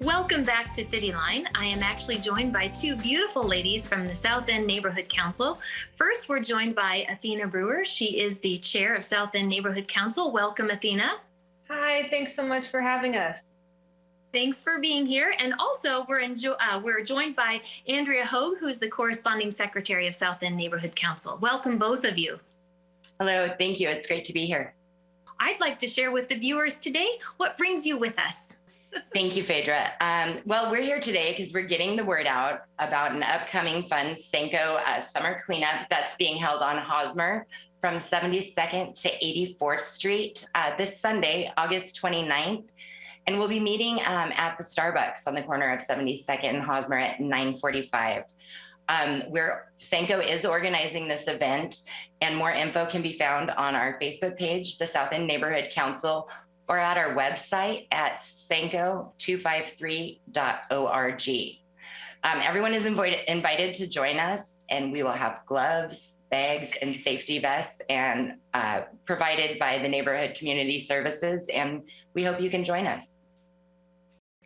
Welcome back to Cityline. I am actually joined by two beautiful ladies from the South End Neighborhood Council. First, we're joined by Athena Brewer. She is the chair of South End Neighborhood Council. Welcome, Athena. Hi, thanks so much for having us. Thanks for being here. And also, we're joined by Andrea Hogue, who's the corresponding secretary of South End Neighborhood Council. Welcome, both of you. Hello, thank you. It's great to be here. I'd like to share with the viewers today what brings you with us. Thank you, Phaedra. Well, we're here today because we're getting the word out about an upcoming fun SENCo summer cleanup that's being held on Hosmer from 72nd to 84th Street this Sunday, August 29th. And we'll be meeting at the Starbucks on the corner of 72nd and Hosmer at 9:45. SENCo is organizing this event, and more info can be found on our Facebook page, the South End Neighborhood Council, or at our website at senco253.org. Everyone is invited to join us, and we will have gloves, bags, and safety vests and provided by the Neighborhood Community Services, and we hope you can join us.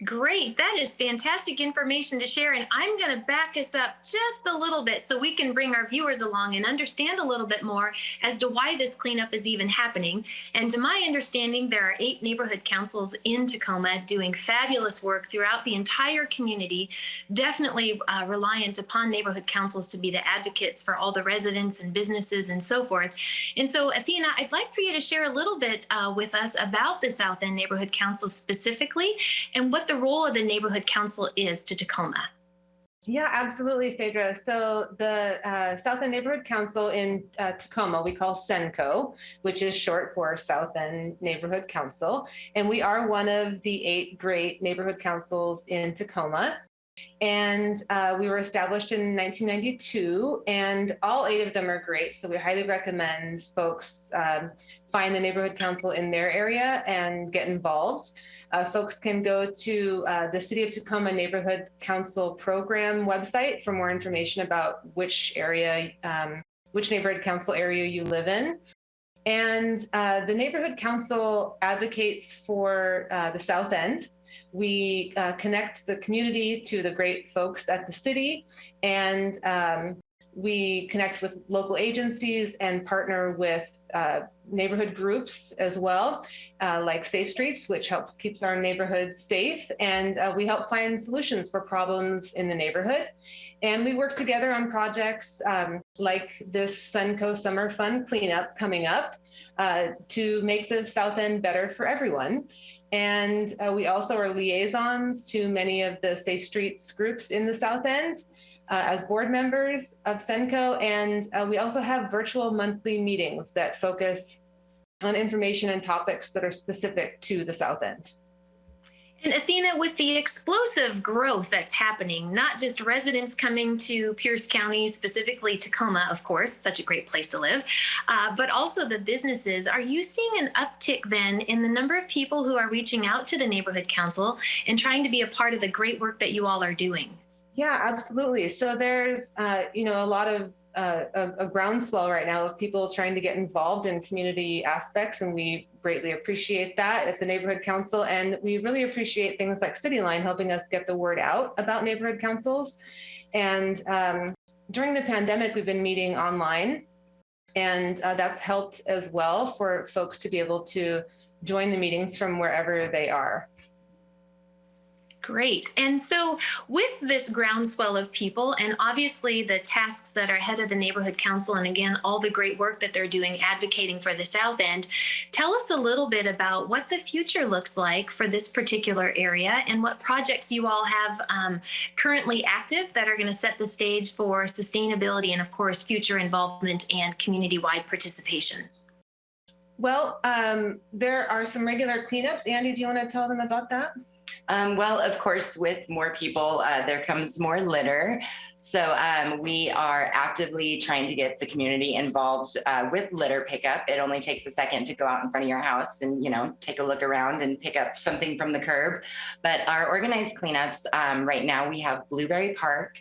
Great, that is fantastic information to share, and I'm going to back us up just a little bit so we can bring our viewers along and understand a little bit more as to why this cleanup is even happening. And to my understanding, there are 8 neighborhood councils in Tacoma doing fabulous work throughout the entire community, definitely reliant upon neighborhood councils to be the advocates for all the residents and businesses and so forth. And so, Athena, I'd like for you to share a little bit with us about the South End Neighborhood Council specifically and what the role of the neighborhood council is to Tacoma. Yeah, absolutely, Phaedra. So the South End Neighborhood Council in Tacoma, we call SENCo, which is short for South End Neighborhood Council. And we are one of the 8 great neighborhood councils in Tacoma. And we were established in 1992, and all 8 of them are great. So we highly recommend folks find the neighborhood council in their area and get involved. Folks can go to the City of Tacoma Neighborhood Council Program website for more information about which neighborhood council area you live in. And the neighborhood council advocates for the South End. We connect the community to the great folks at the city, and we connect with local agencies and partner with neighborhood groups as well, like Safe Streets, which keeps our neighborhoods safe. And we help find solutions for problems in the neighborhood. And we work together on projects like this SENCo Summer Fun Cleanup coming up to make the South End better for everyone. And we also are liaisons to many of the Safe Streets groups in the South End as board members of SENCo. And we also have virtual monthly meetings that focus on information and topics that are specific to the South End. And Athena, with the explosive growth that's happening, not just residents coming to Pierce County, specifically Tacoma, of course, such a great place to live, but also the businesses, are you seeing an uptick then in the number of people who are reaching out to the neighborhood council and trying to be a part of the great work that you all are doing? Yeah, absolutely. So there's, a lot of a groundswell right now of people trying to get involved in community aspects, and we greatly appreciate that at the neighborhood council. And we really appreciate things like Cityline helping us get the word out about neighborhood councils. And during the pandemic, we've been meeting online, and that's helped as well for folks to be able to join the meetings from wherever they are. Great. And so with this groundswell of people and obviously the tasks that are ahead of the neighborhood council, and again, all the great work that they're doing advocating for the South End, tell us a little bit about what the future looks like for this particular area and what projects you all have currently active that are going to set the stage for sustainability and, of course, future involvement and community-wide participation. Well, there are some regular cleanups. Andy, do you want to tell them about that? Well, of course, with more people, there comes more litter. So we are actively trying to get the community involved with litter pickup. It only takes a second to go out in front of your house and, take a look around and pick up something from the curb. But our organized cleanups, right now we have Blueberry Park,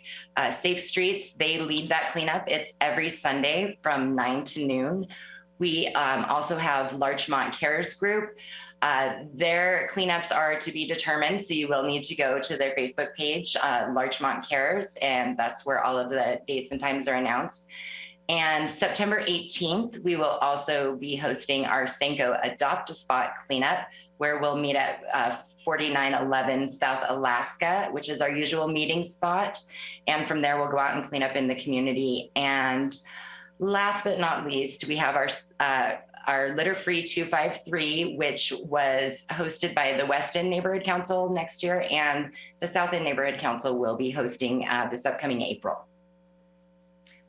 Safe Streets. They lead that cleanup. It's every Sunday from 9 to noon. We also have Larchmont Cares Group. Their cleanups are to be determined, so you will need to go to their Facebook page, Larchmont Cares, and that's where all of the dates and times are announced. And September 18th, we will also be hosting our SENCo Adopt a Spot cleanup, where we'll meet at 4911 South Alaska, which is our usual meeting spot. And from there, we'll go out and clean up in the community. And last but not least, we have our Litter Free 253, which was hosted by the West End Neighborhood Council next year, and the South End Neighborhood Council will be hosting this upcoming April.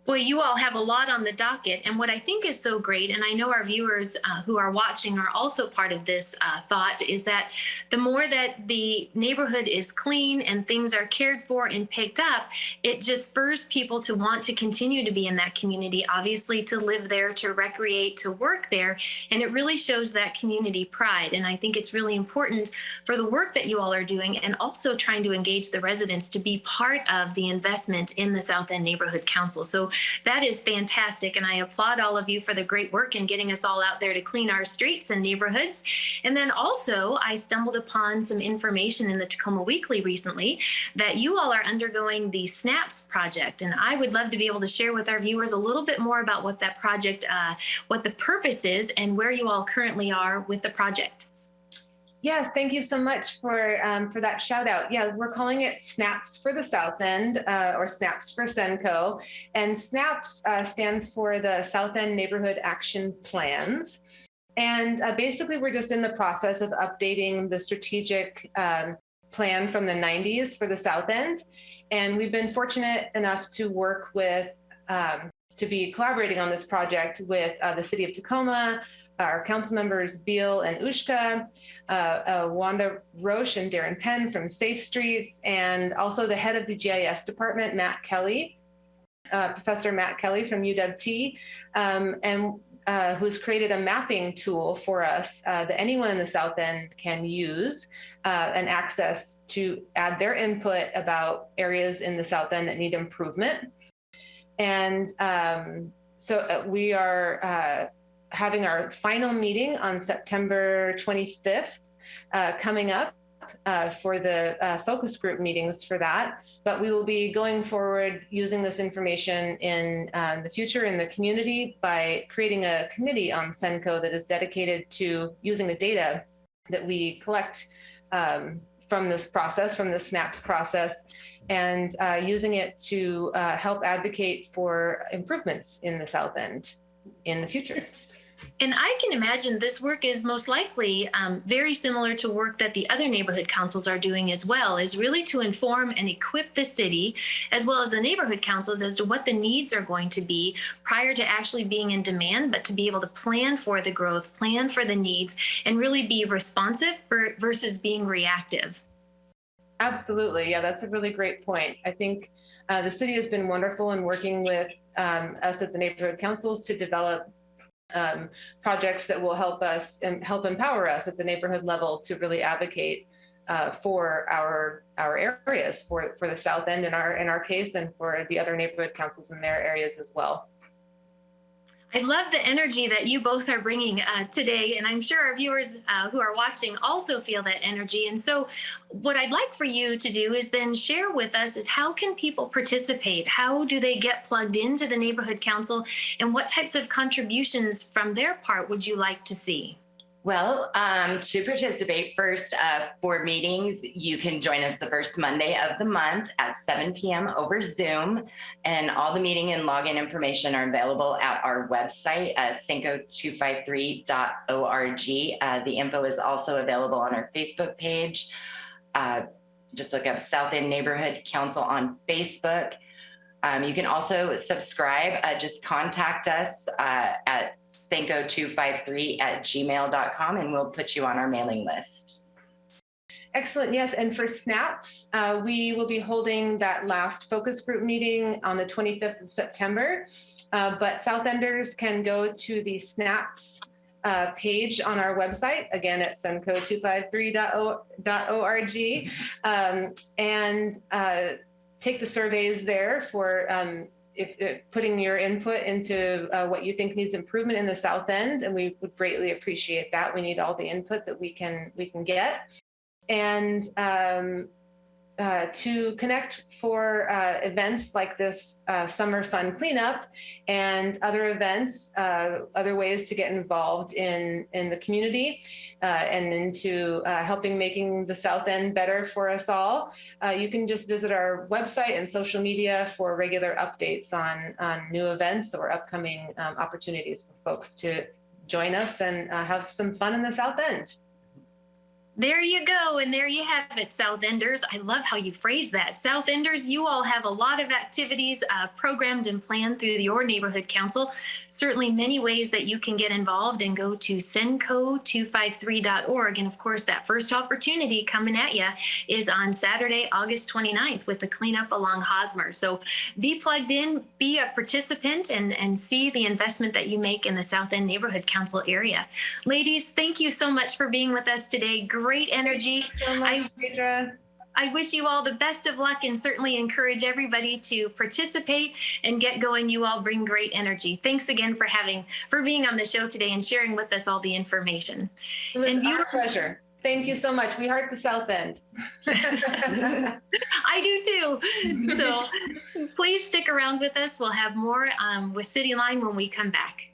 Boy, you all have a lot on the docket. And what I think is so great, and I know our viewers who are watching are also part of this thought, is that the more that the neighborhood is clean and things are cared for and picked up, it just spurs people to want to continue to be in that community, obviously to live there, to recreate, to work there. And it really shows that community pride. And I think it's really important for the work that you all are doing, and also trying to engage the residents to be part of the investment in the South End Neighborhood Council. So that is fantastic. And I applaud all of you for the great work in getting us all out there to clean our streets and neighborhoods. And then also, I stumbled upon some information in the Tacoma Weekly recently that you all are undergoing the SNAPS project. And I would love to be able to share with our viewers a little bit more about what that project, what the purpose is, and where you all currently are with the project. Yes, thank you so much for that shout out. Yeah, we're calling it SNAPS for the South End, or SNAPS for SENCo. And SNAPS stands for the South End Neighborhood Action Plans. And basically, we're just in the process of updating the strategic plan from the 90s for the South End. And we've been fortunate enough to work with, to be collaborating on this project with the City of Tacoma, our council members Beal and Ushka, Wanda Roche and Darren Penn from Safe Streets, and also the head of the GIS department, Matt Kelly, Professor Matt Kelly from UW-T, who's created a mapping tool for us that anyone in the South End can use and access to add their input about areas in the South End that need improvement. And so we are having our final meeting on September 25th coming up for the focus group meetings for that. But we will be going forward using this information in the future in the community by creating a committee on SENCo that is dedicated to using the data that we collect from this process, from the SNAPS process, and using it to help advocate for improvements in the South End in the future. And I can imagine this work is most likely very similar to work that the other neighborhood councils are doing as well, is really to inform and equip the city as well as the neighborhood councils as to what the needs are going to be prior to actually being in demand, but to be able to plan for the growth, plan for the needs, and really be responsive versus being reactive. Absolutely. Yeah, that's a really great point. I think the city has been wonderful in working with us at the neighborhood councils to develop projects that will help us and help empower us at the neighborhood level to really advocate for our areas, for the South End in our case, and for the other neighborhood councils in their areas as well. I love the energy that you both are bringing today, and I'm sure our viewers who are watching also feel that energy. And so what I'd like for you to do is then share with us is how can people participate? How do they get plugged into the neighborhood council, and what types of contributions from their part would you like to see? Well, to participate first for meetings, you can join us the first Monday of the month at 7 p.m. over Zoom. And all the meeting and login information are available at our website, SENCo253.org. The info is also available on our Facebook page. Just look up South End Neighborhood Council on Facebook. You can also subscribe. Just contact us at SENCo253@gmail.com, and we'll put you on our mailing list. Excellent. Yes. And for SNAPS, we will be holding that last focus group meeting on the 25th of September. But South Enders can go to the SNAPS page on our website, again at SENCo253.org, and take the surveys there for if putting your input into what you think needs improvement in the South End, and we would greatly appreciate that. We need all the input that we can get. And to connect for events like this summer fun cleanup and other events, other ways to get involved in the community and into helping making the South End better for us all. You can just visit our website and social media for regular updates on new events or upcoming opportunities for folks to join us and have some fun in the South End. There you go. And there you have it, South Enders. I love how you phrase that. South Enders, you all have a lot of activities programmed and planned through your neighborhood council. Certainly many ways that you can get involved, and go to SENCo253.org. And of course, that first opportunity coming at you is on Saturday, August 29th with the cleanup along Hosmer. So be plugged in, be a participant, and see the investment that you make in the South End Neighborhood Council area. Ladies, thank you so much for being with us today. Great energy. Thank you so much, Phaedra. I wish you all the best of luck, and certainly encourage everybody to participate and get going. You all bring great energy. Thanks again for being on the show today and sharing with us all the information. It was our pleasure. Thank you so much. We heart the South End. I do too. So please stick around with us. We'll have more with Cityline when we come back.